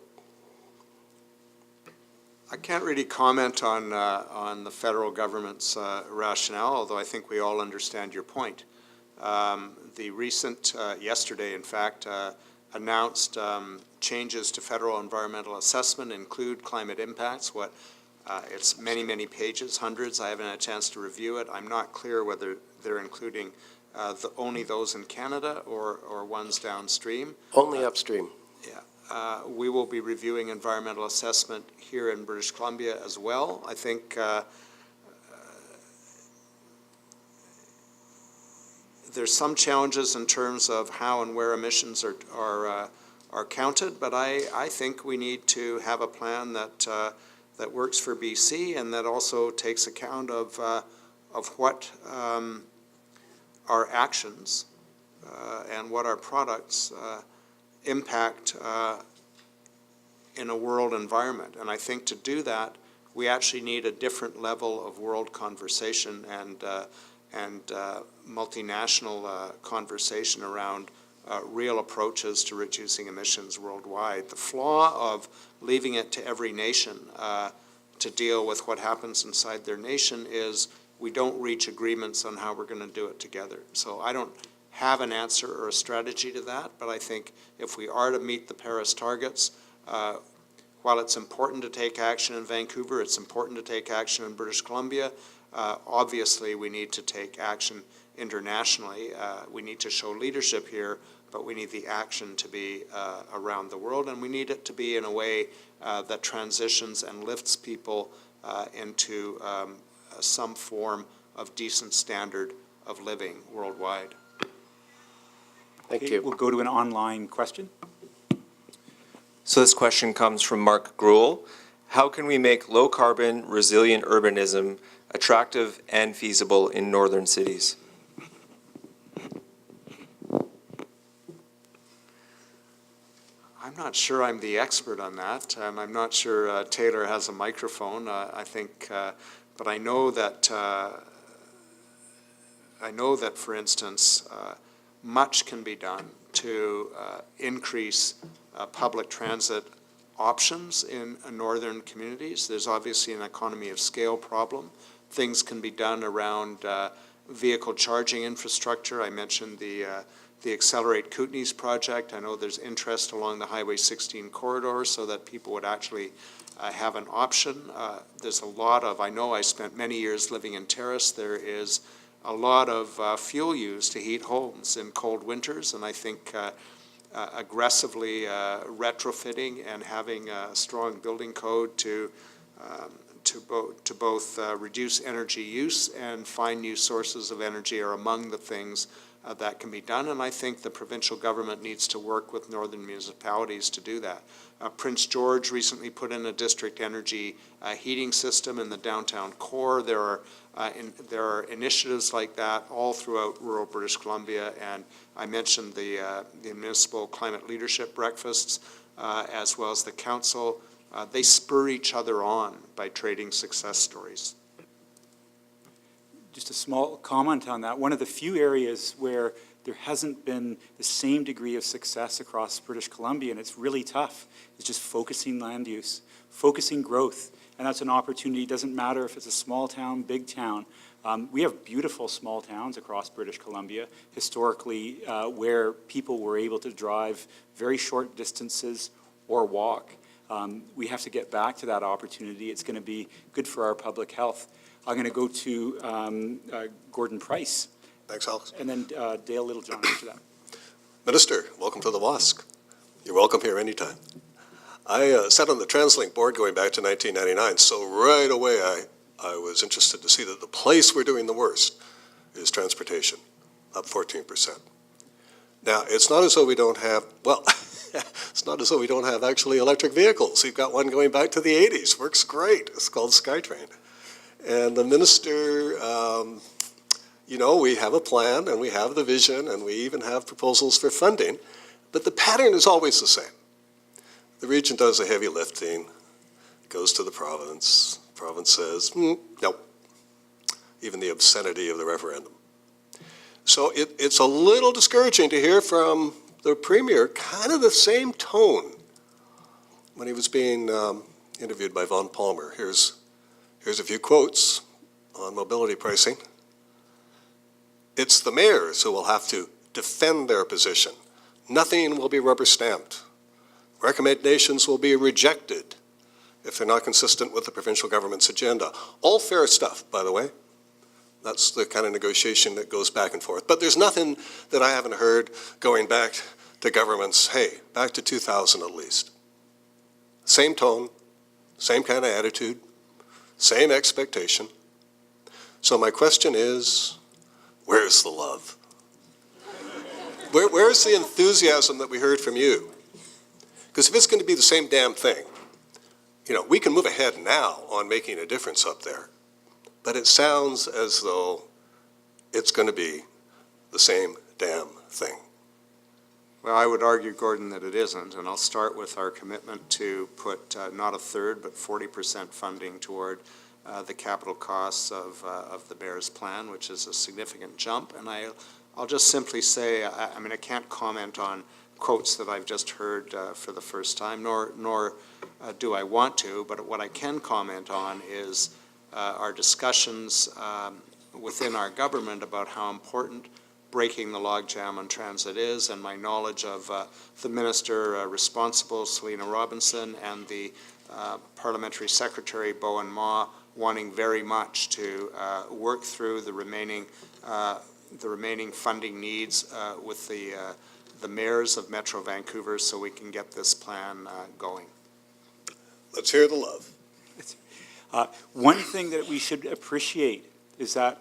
I can't really comment on the federal government's rationale, although I think we all understand your point. The recent, yesterday in fact, announced changes to federal environmental assessment include climate impacts. It's many, many pages, hundreds. I haven't had a chance to review it. I'm not clear whether they're including only those in Canada or ones downstream. Only upstream. Yeah. We will be reviewing environmental assessment here in British Columbia as well. I think there's some challenges in terms of how and where emissions are counted, but I think we need to have a plan that works for BC and that also takes account of what our actions and what our products impact in a world environment. And I think to do that, we actually need a different level of world conversation and multinational conversation around real approaches to reducing emissions worldwide. The flaw of leaving it to every nation to deal with what happens inside their nation is we don't reach agreements on how we're going to do it together. So I don't have an answer or a strategy to that, but I think if we are to meet the Paris targets, while it's important to take action in Vancouver, it's important to take action in British Columbia, Obviously, we need to take action internationally. We need to show leadership here, but we need the action to be around the world, and we need it to be in a way that transitions and lifts people into some form of decent standard of living worldwide. Thank Okay, you. we'll go to an online question. So this question comes from Mark Gruel. How can we make low-carbon, resilient urbanism attractive and feasible in northern cities? I'm not sure I'm the expert on that, and I'm not sure Taylor has a microphone. I think, but I know that for instance, much can be done to increase public transit options in northern communities. There's obviously an economy of scale problem. Things can be done around vehicle charging infrastructure. I mentioned the Accelerate Kootenays project. I know there's interest along the Highway 16 corridor so that people would actually have an option. There's a lot of, I know I spent many years living in Terrace. There is a lot of fuel used to heat homes in cold winters, and I think aggressively retrofitting and having a strong building code to both reduce energy use and find new sources of energy are among the things that can be done. And I think the provincial government needs to work with northern municipalities to do that. Prince George recently put in a district energy heating system in the downtown core. There are initiatives like that all throughout rural British Columbia, and I mentioned the municipal climate leadership breakfasts as well as the council. They spur each other on by trading success stories. Just a small comment on that. One of the few areas where there hasn't been the same degree of success across British Columbia, and it's really tough, is just focusing land use, focusing growth. And that's an opportunity. It doesn't matter if it's a small town, big town. We have beautiful small towns across British Columbia, historically, where people were able to drive very short distances or walk. We have to get back to that opportunity. It's going to be good for our public health. I'm going to go to Gordon Price. Thanks, Alex. And then Dale Littlejohn after that. Minister, welcome to the WASC. You're welcome here anytime. I sat on the TransLink board going back to 1999, so right away I was interested to see that the place we're doing the worst is transportation, up 14%. Now, it's not as though we don't have, well, it's not as though we don't have actually electric vehicles. We've got one going back to the 80s, works great. It's called SkyTrain. And the minister, you know, we have a plan and we have the vision and we even have proposals for funding, but the pattern is always the same. The region does the heavy lifting, goes to the province says, no, even the obscenity of the referendum. So it's a little discouraging to hear from the Premier kind of the same tone when he was being interviewed by Von Palmer. Here's a few quotes on mobility pricing. It's the mayors who will have to defend their position. Nothing will be rubber stamped. Recommendations will be rejected if they're not consistent with the provincial government's agenda. All fair stuff, by the way. That's the kind of negotiation that goes back and forth. But there's nothing that I haven't heard going back to governments, hey, back to 2000 at least. Same tone, same kind of attitude, same expectation. So my question is, where's the love? Where's the enthusiasm that we heard from you? Because if it's going to be the same damn thing, you know, we can move ahead now on making a difference up there. But it sounds as though it's going to be the same damn thing. Well, I would argue, Gordon, that it isn't, and I'll start with our commitment to put not a third, but 40% funding toward the capital costs of the Mayor's plan, which is a significant jump. And I'll just simply say, I mean, I can't comment on quotes that I've just heard for the first time, nor do I want to, but what I can comment on is our discussions within our government about how important breaking the logjam on transit is, and my knowledge of the minister responsible, Selena Robinson, and the parliamentary secretary, Bowen Ma, wanting very much to work through the remaining funding needs with the mayors of Metro Vancouver so we can get this plan going. Let's hear the love. One thing that we should appreciate is that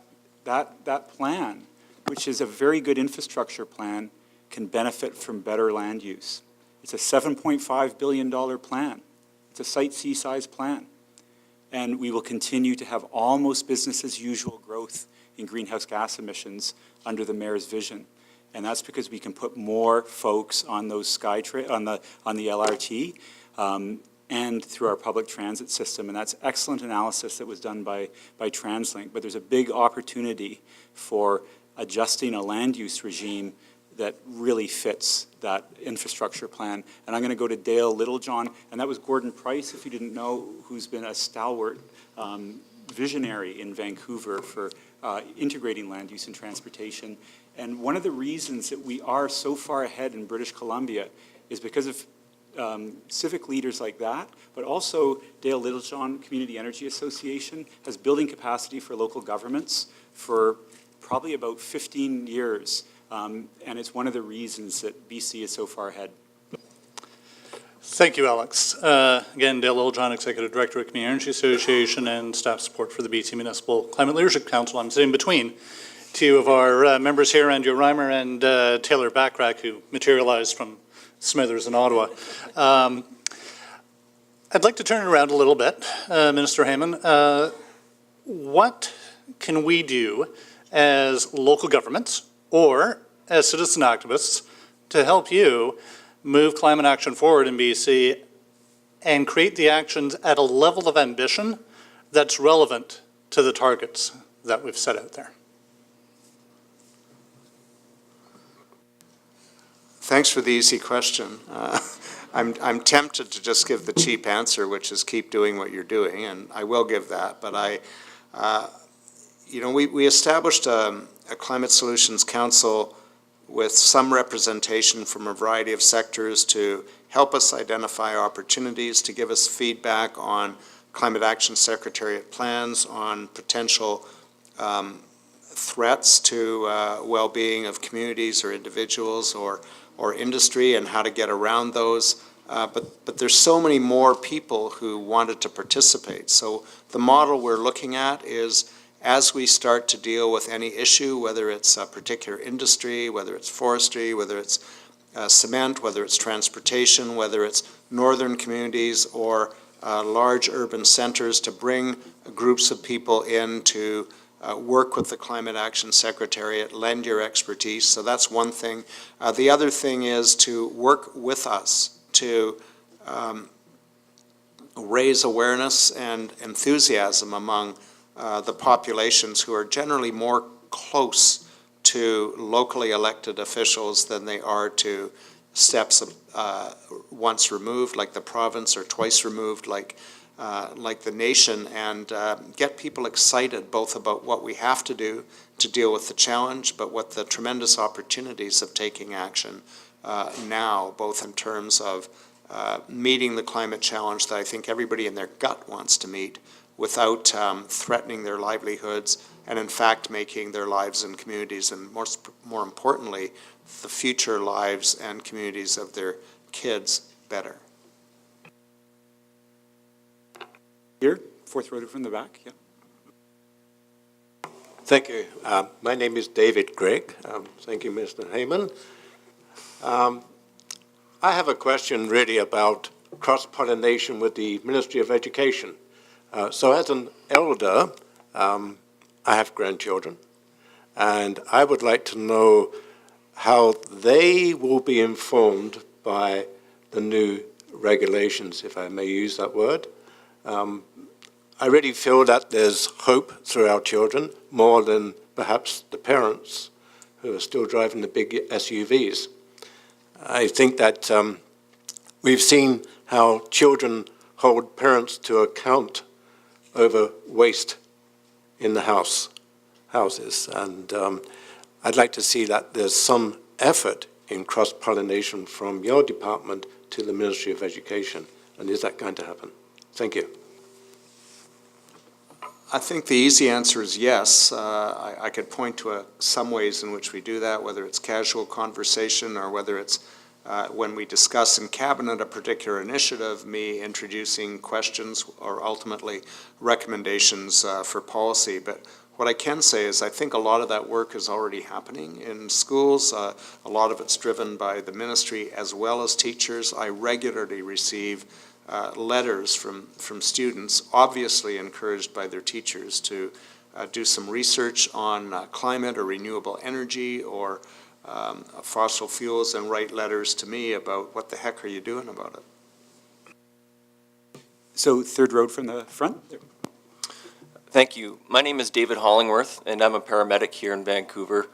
plan, which is a very good infrastructure plan, can benefit from better land use. It's a $7.5 billion plan. It's a Site C-size plan. And we will continue to have almost business as usual growth in greenhouse gas emissions under the mayor's vision. And that's because we can put more folks on those on the LRT and through our public transit system. And that's excellent analysis that was done by TransLink. But there's a big opportunity for adjusting a land use regime that really fits that infrastructure plan. And I'm going to go to Dale Littlejohn, and that was Gordon Price, if you didn't know, who's been a stalwart visionary in Vancouver for integrating land use and transportation. And one of the reasons that we are so far ahead in British Columbia is because of civic leaders like that, but also Dale Littlejohn Community Energy Association has building capacity for local governments for probably about 15 years. And it's one of the reasons that BC is so far ahead. Thank you, Alex. Again, Dale Littlejohn, Executive Director of Community Energy Association and staff support for the BC Municipal Climate Leadership Council. I'm sitting between two of our members here, Andrew Reimer and Taylor Backrack, who materialized from Smithers in Ottawa. I'd like to turn it around a little bit, Minister Heyman. What can we do as local governments or as citizen activists to help you move climate action forward in BC and create the actions at a level of ambition that's relevant to the targets that we've set out there? Thanks for the easy question. I'm tempted to just give the cheap answer, which is keep doing what you're doing, and I will give that. But we established a Climate Solutions Council with some representation from a variety of sectors to help us identify opportunities, to give us feedback on Climate Action Secretariat plans, on potential threats to well-being of communities or individuals or industry and how to get around those. But there's so many more people who wanted to participate. So the model we're looking at is, as we start to deal with any issue, whether it's a particular industry, whether it's forestry, whether it's cement, whether it's transportation, whether it's northern communities or large urban centers, to bring groups of people in to work with the Climate Action Secretariat, lend your expertise. So that's one thing. The other thing is to work with us to raise awareness and enthusiasm among the populations who are generally more close to locally elected officials than they are to steps once removed, like the province, or twice removed, like the nation, and get people excited both about what we have to do to deal with the challenge, but what the tremendous opportunities of taking action now, both in terms of meeting the climate challenge that I think everybody in their gut wants to meet, without threatening their livelihoods, and in fact making their lives and communities, and more importantly, the future lives and communities of their kids better. Here, fourth row from the back, yeah. Thank you. My name is David Gregg. Thank you, Mr. Heyman. I have a question really about cross-pollination with the Ministry of Education. So as an elder, I have grandchildren, and I would like to know how they will be informed by the new regulations, if I may use that word. I really feel that there's hope through our children, more than perhaps the parents who are still driving the big SUVs. I think that we've seen how children hold parents to account over waste in the houses. And I'd like to see that there's some effort in cross-pollination from your department to the Ministry of Education. And is that going to happen? Thank you. I think the easy answer is yes. I could point to some ways in which we do that, whether it's casual conversation or whether it's when we discuss in cabinet a particular initiative, me introducing questions or ultimately recommendations for policy. But what I can say is I think a lot of that work is already happening in schools. A lot of it's driven by the ministry as well as teachers. I regularly receive letters from students, obviously encouraged by their teachers to do some research on climate or renewable energy or fossil fuels and write letters to me about what the heck are you doing about it. So third row from the front. There. Thank you. My name is David Hollingworth, and I'm a paramedic here in Vancouver.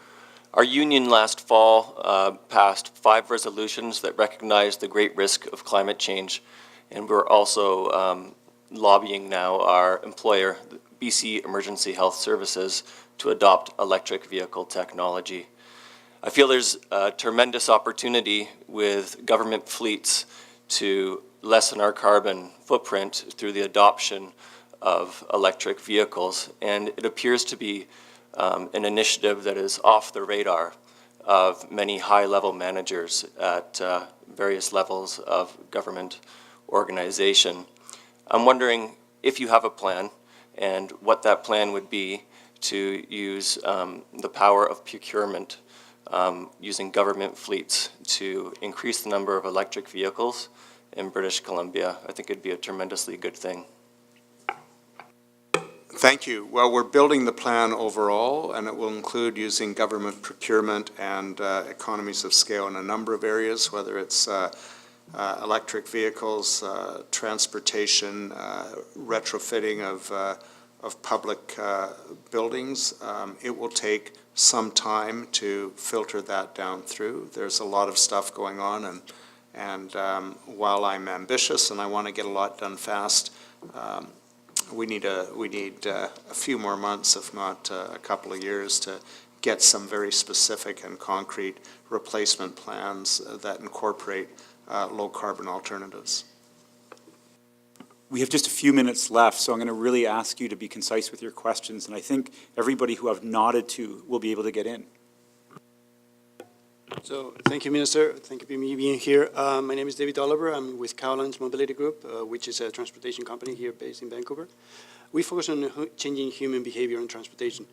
Our union last fall passed 5 resolutions that recognize the great risk of climate change, and we're also lobbying now our employer, BC Emergency Health Services, to adopt electric vehicle technology. I feel there's a tremendous opportunity with government fleets to lessen our carbon footprint through the adoption of electric vehicles, and it appears to be an initiative that is off the radar of many high-level managers at various levels of government organization. I'm wondering if you have a plan and what that plan would be to use the power of procurement using government fleets to increase the number of electric vehicles in British Columbia. I think it'd be a tremendously good thing. Thank you. Well, we're building the plan overall, and it will include using government procurement and economies of scale in a number of areas, whether it's electric vehicles, transportation, retrofitting of public buildings. It will take some time to filter that down through. There's a lot of stuff going on, and while I'm ambitious and I want to get a lot done fast, we need a few more months, if not a couple of years, to get some very specific and concrete replacement plans that incorporate low-carbon alternatives. We have just a few minutes left, so I'm going to really ask you to be concise with your questions, and I think everybody who I've nodded to will be able to get in. So, thank you, Minister. Thank you for me being here. My name is David Oliver. I'm with Cowlands Mobility Group, which is a transportation company here based in Vancouver. We focus on changing human behavior in transportation.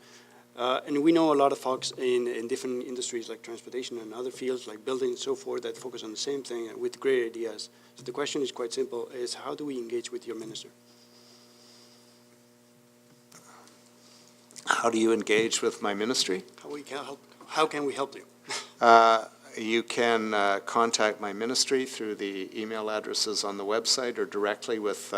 And we know a lot of folks in different industries like transportation and other fields like building and so forth that focus on the same thing with great ideas. So the question is quite simple, is how do we engage with your minister? How do you engage with my ministry? How can we help you? You can contact my ministry through the email addresses on the website or directly with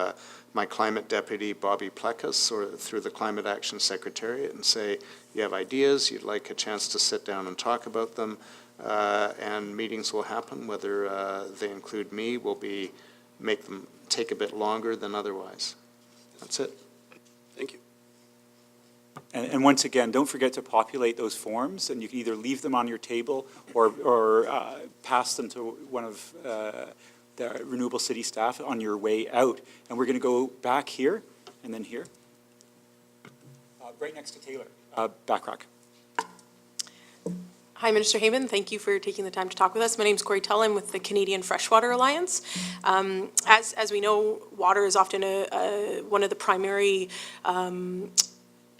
my climate deputy, Bobby Plekas, or through the Climate Action Secretariat and say you have ideas, you'd like a chance to sit down and talk about them, and meetings will happen. Whether they include me will make them take a bit longer than otherwise. That's it. Thank you. And once again, don't forget to populate those forms, and you can either leave them on your table or pass them to one of the Renewable City staff on your way out. And we're going to go back here and then here. Right next to Taylor. Back rack. Hi, Minister Heyman. Thank you for taking the time to talk with us. My name is Corey Tull. I'm with the Canadian Freshwater Alliance. As we know, water is often one of the primary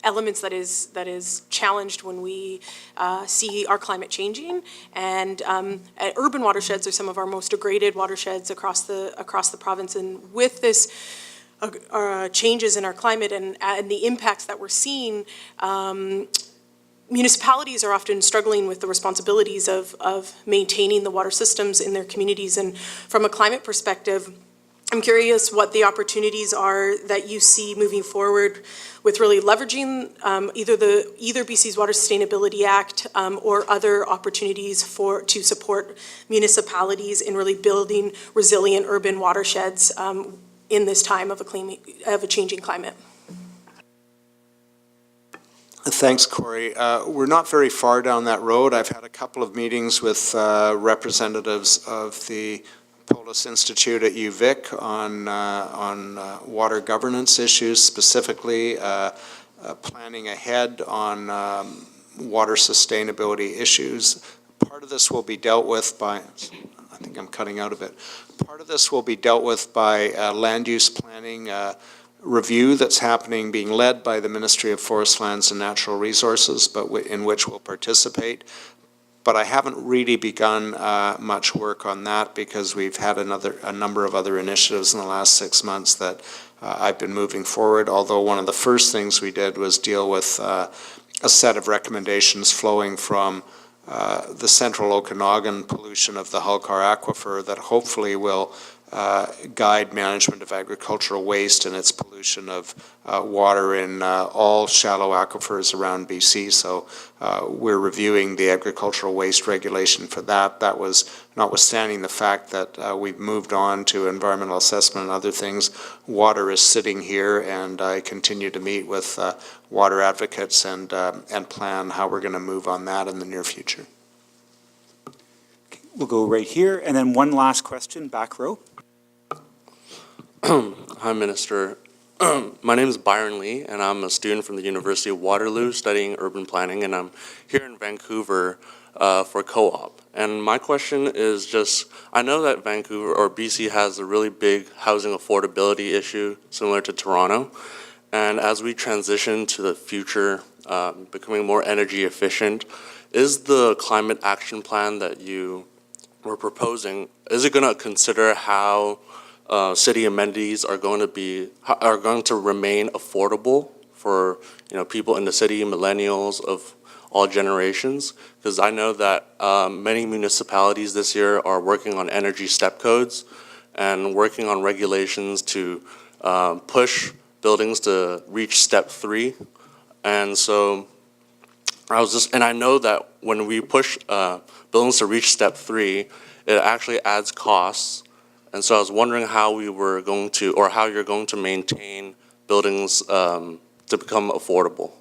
elements that is challenged when we see our climate changing, and urban watersheds are some of our most degraded watersheds across the province. And with this changes in our climate and the impacts that we're seeing, municipalities are often struggling with the responsibilities of maintaining the water systems in their communities. And from a climate perspective, I'm curious what the opportunities are that you see moving forward with really leveraging either BC's Water Sustainability Act or other opportunities to support municipalities in really building resilient urban watersheds in this time of a changing climate. Thanks, Corey. We're not very far down that road. I've had a couple of meetings with representatives of the Polis Institute at UVic on water governance issues, specifically planning ahead on water sustainability issues. Part of this will be dealt with by, I think I'm cutting out a bit, part of this will be dealt with by land use planning review that's happening, being led by the Ministry of Forest Lands and Natural Resources, but in which we'll participate. But I haven't really begun much work on that because we've had a number of other initiatives in the last 6 months that I've been moving forward, although one of the first things we did was deal with a set of recommendations flowing from the central Okanagan pollution of the Halkar Aquifer that hopefully will guide management of agricultural waste and its pollution of water in all shallow aquifers around BC. So we're reviewing the agricultural waste regulation for that. That was notwithstanding the fact that we've moved on to environmental assessment and other things. Water is sitting here, and I continue to meet with water advocates and plan how we're going to move on that in the near future. We'll go right here, and then one last question, back row. Hi, Minister. My name is Byron Lee, and I'm a student from the University of Waterloo studying urban planning, and I'm here in Vancouver for co-op. And my question is just, I know that Vancouver or BC has a really big housing affordability issue similar to Toronto, and as we transition to the future, becoming more energy efficient, is the climate action plan that you were proposing, is it going to consider how city amenities are going to remain affordable for people in the city, millennials of all generations? Because I know that many municipalities this year are working on energy step codes and working on regulations to push buildings to reach step 3. And so I know that when we push buildings to reach step 3, it actually adds costs. And so I was wondering how we were going to, or how you're going to maintain buildings to become affordable.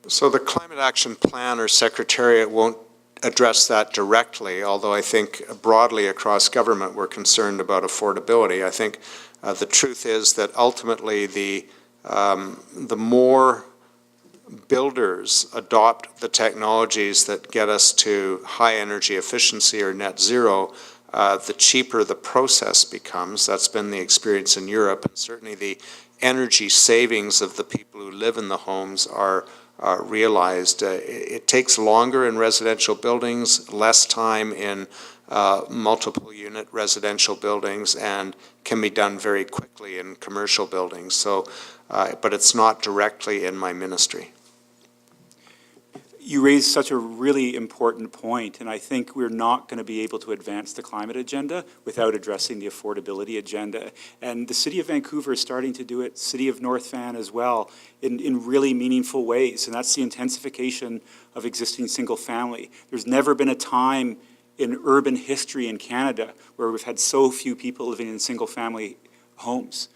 So the Climate Action Plan or Secretariat won't address that directly, although I think broadly across government we're concerned about affordability. I think the truth is that ultimately the more builders adopt the technologies that get us to high energy efficiency or net zero, the cheaper the process becomes. That's been the experience in Europe, and certainly the energy savings of the people who live in the homes are realized. It takes longer in residential buildings, less time in multiple unit residential buildings, and can be done very quickly in commercial buildings. So, but it's not directly in my ministry. You raised such a really important point, and I think we're not going to be able to advance the climate agenda without addressing the affordability agenda. And the City of Vancouver is starting to do it, City of North Van as well, in really meaningful ways, and that's the intensification of existing single family. There's never been a time in urban history in Canada where we've had so few people living in single family homes.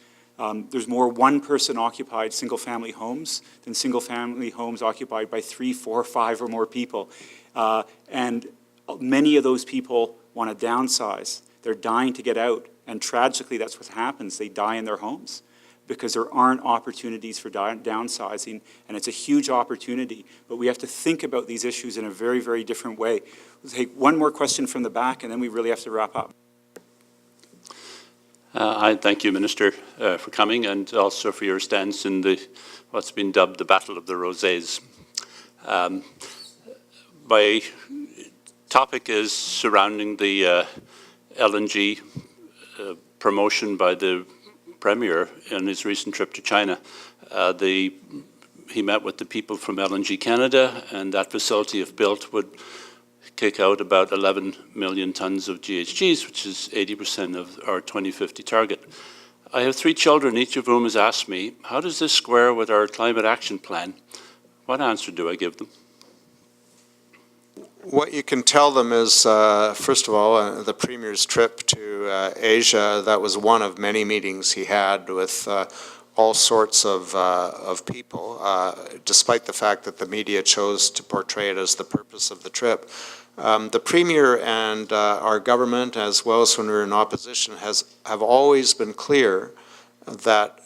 There's more one-person occupied single-family homes than single-family homes occupied by 3, 4, 5 or more people. And many of those people want to downsize. They're dying to get out. And tragically, that's what happens. They die in their homes because there aren't opportunities for downsizing. And it's a huge opportunity. But we have to think about these issues in a very, very different way. We'll take one more question from the back, and then we really have to wrap up. I thank you, Minister, for coming, and also for your stance in what's been dubbed the Battle of the Rosés. My topic is surrounding the LNG promotion by the Premier in his recent trip to China. He met with the people from LNG Canada, and that facility, if built, would kick out about 11 million tons of GHGs, which is 80% of our 2050 target. I have 3 children, each of whom has asked me, how does this square with our climate action plan? What answer do I give them? What you can tell them is, first of all, the Premier's trip to Asia, that was one of many meetings he had with all sorts of people, despite the fact that the media chose to portray it as the purpose of the trip. The Premier and our government, as well as when we were in opposition, have always been clear that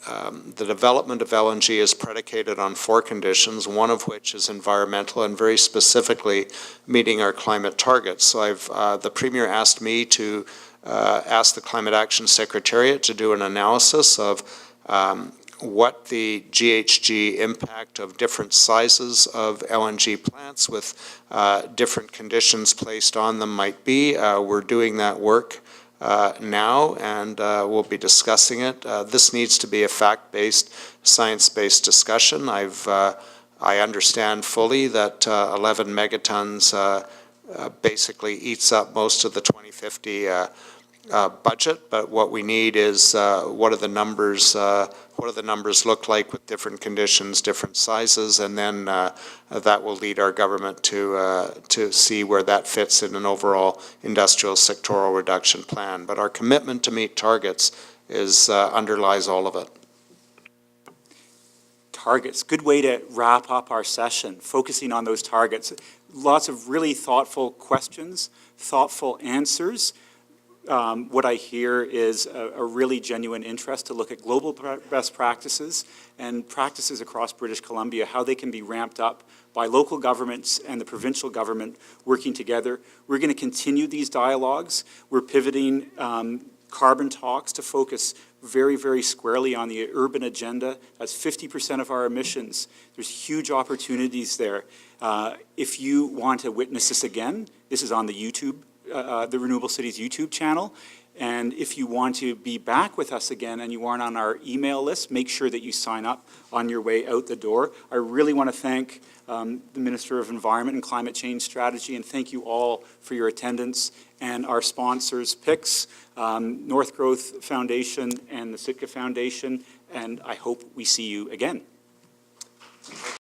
the development of LNG is predicated on 4 conditions, one of which is environmental and very specifically meeting our climate targets. So the Premier asked me to ask the Climate Action Secretariat to do an analysis of what the GHG impact of different sizes of LNG plants with different conditions placed on them might be. We're doing that work now, and we'll be discussing it. This needs to be a fact-based, science-based discussion. I understand fully that 11 megatons basically eats up most of the 2050 budget, but what we need is what do the numbers look like with different conditions, different sizes, and then that will lead our government to see where that fits in an overall industrial sectoral reduction plan. But our commitment to meet targets underlies all of it. Targets, good way to wrap up our session, focusing on those targets. Lots of really thoughtful questions, thoughtful answers. What I hear is a really genuine interest to look at global best practices and practices across British Columbia, how they can be ramped up by local governments and the provincial government working together. We're going to continue these dialogues. We're pivoting carbon talks to focus very, very squarely on the urban agenda. That's 50% of our emissions. There's huge opportunities there. If you want to witness this again, this is on the YouTube, the Renewable Cities YouTube channel. And if you want to be back with us again and you aren't on our email list, make sure that you sign up on your way out the door. I really want to thank the Minister of Environment and Climate Change Strategy, and thank you all for your attendance, and our sponsors, PICS, North Growth Foundation, and the Sitka Foundation, and I hope we see you again. Thank you.